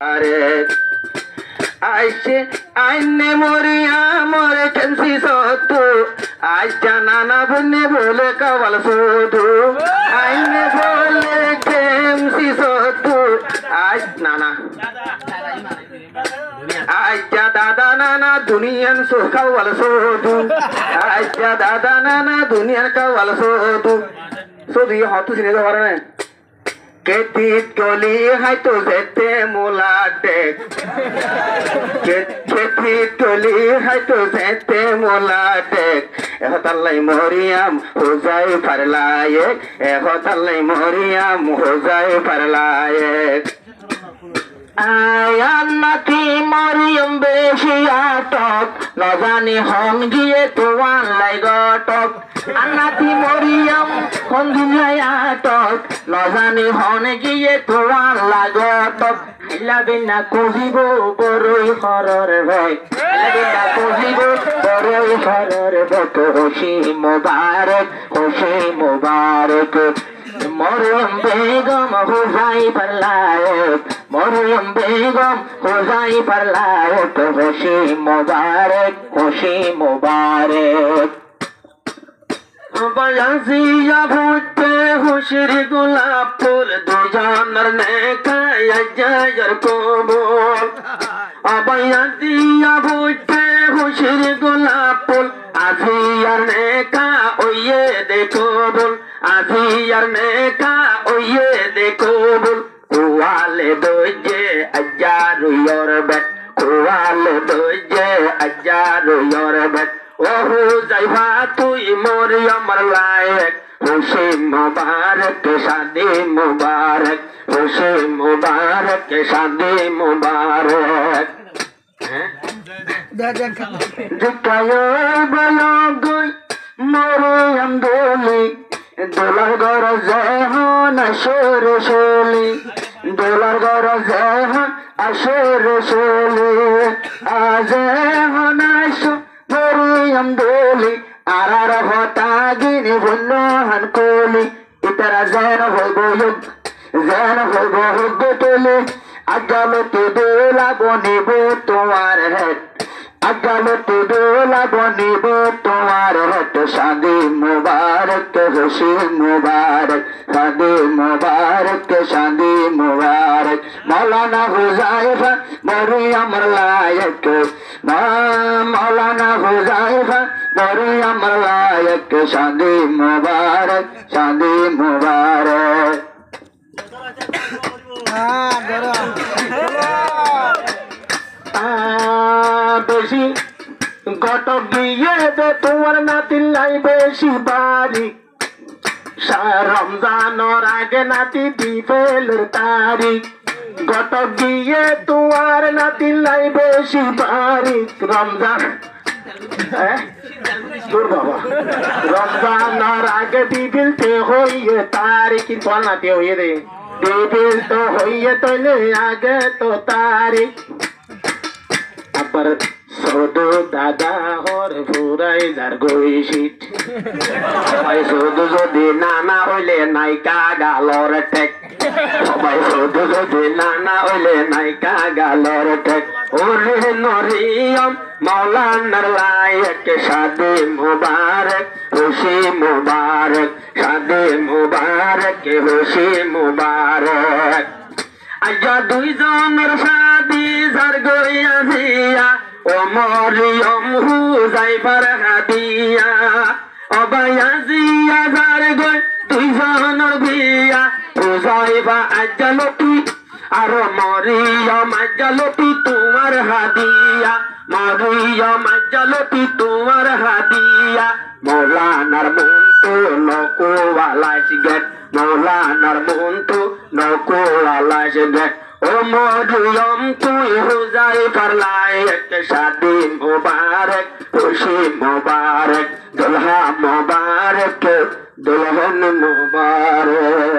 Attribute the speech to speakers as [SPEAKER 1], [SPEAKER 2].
[SPEAKER 1] আরে আইসে আইনে মরিয়া মরে কেনসি সতু আইসা নানা বনে বলে কাওয়াল সতু আইনে বলে কেমসি সতু আইস নানা আইসা দাদা নানা দুনিয়ান সো কাওয়াল সতু আইসা দাদা নানা দুনিয়ান কাওয়াল সতু সদি হতু সিনে ধরে না কেতিত গলি হাইতো যেতে মোলাটে কেতিত গলি হাইতো যেতে মোলাটে এহতাল্লাই মরিয়াম হোজাই পারলায়েক এহতাল্লাই মরিয়াম হোজাই পারলায়েক আয়ান নাকি মরিয়ম বেশি আটক নজানি হন গিয়ে তোয়ান লাই গটক আন্নাতি মরিয়ম হন গিয়ে আটক নজানি হন গিয়ে তোয়ান লাই গটক লাবিনা কহিব বড়ই হরর ভাই লাবিনা কহিব বড়ই হরর বত খুশি মোবারক মরিয়ম বেগম হোজাই পারলায়েক মরিয়ম বেগম হোজাই পারলায়েক খুশি মোবারক বয়াজিয়া ভুতে হুশির গোলাপ ফুল দুজনের নেকায় জয়ের কবুল অবয়াজিয়া ভুতে হুশির গোলাপ ফুল আজিয়ার নেকা ওয়ে দেখো বল আজিয়ার নেকা ওয়ে দেখো বল কুয়ালে দোজে আজারু ইয়রবেট কুয়ালে দোজে আজারু ইয়রবেট ওহু যাইবা তুই মরিয়ম লায়েক খুশি মুবারক শাদি মুবারক খুশি মুবারক শাদি মুবারক জিকায় বলো গই মরিয়ম দোলি দোলার গর জহন আসর শোলি দোলার গর জহন আসর শোলি আজ হন আসো মরিয়ম দোলি আরার হতা গিনি বন্য হান কোলি ইতারা যেন হইব তোলে আগালতে দোলা বনিব তোমার হেট আগালতে দোলা বনিব তোমার হেট শাদি মুবারক খুশি মোবারক শাদি মুবারক মৌলানা হুজাইফা মরিয়ম লায়েক মৌলানা হুজাইফা মরিয়ম লায়েক শাদি মুবারক বেশি গটক গিয়ে দে তোমার নাতিলাই বেশি বাড়ি রমজানোর আগে নাতি দিবেলের তারিখ গটক গিয়ে তোমার নাতিলাই বেশি বাড়ি রমজান তোর বাবা রমজানোর আগে দিবিলতে হইয়ে তারিখ তোর নাতি হইয়ে দে দিবিল তো হইয়ে তৈলে আগে তো তারিখ আবার সদো দাদা হর ফুরাই যার গইছিট সবাই শুধু যদি নানা হইলে নাইকা গালর টেক সবাই শুধু যদি নানা হইলে নাইকা গালর টেক ওরে নরিয়ম মৌলানার লায়েক শাদি মুবারক খুশি মুবারক শাদি মুবারক খুশি মুবারক আজা দুইজনের শাদি যার গইয়া জিয়া ও মরিয়ম হুজাইফার হাদিয়া অবায়াজিয়া যার গই দুইজনের বিয়া হুজাইফা আজালতি আর মরিয়ম আজালতি তোমার হাদিয়া মরিয়ম আজালতি তোমার হাদিয়া মৌলানার মন্তু নকুয়ালাস গেট মৌলানার মন্তু নকুয়ালাস গেট ও মরিয়ম তুই হুজাইফার লায়েক শাদি মুবারক খুশি মুবারক দুলহা মুবারক দুলহন মুবারক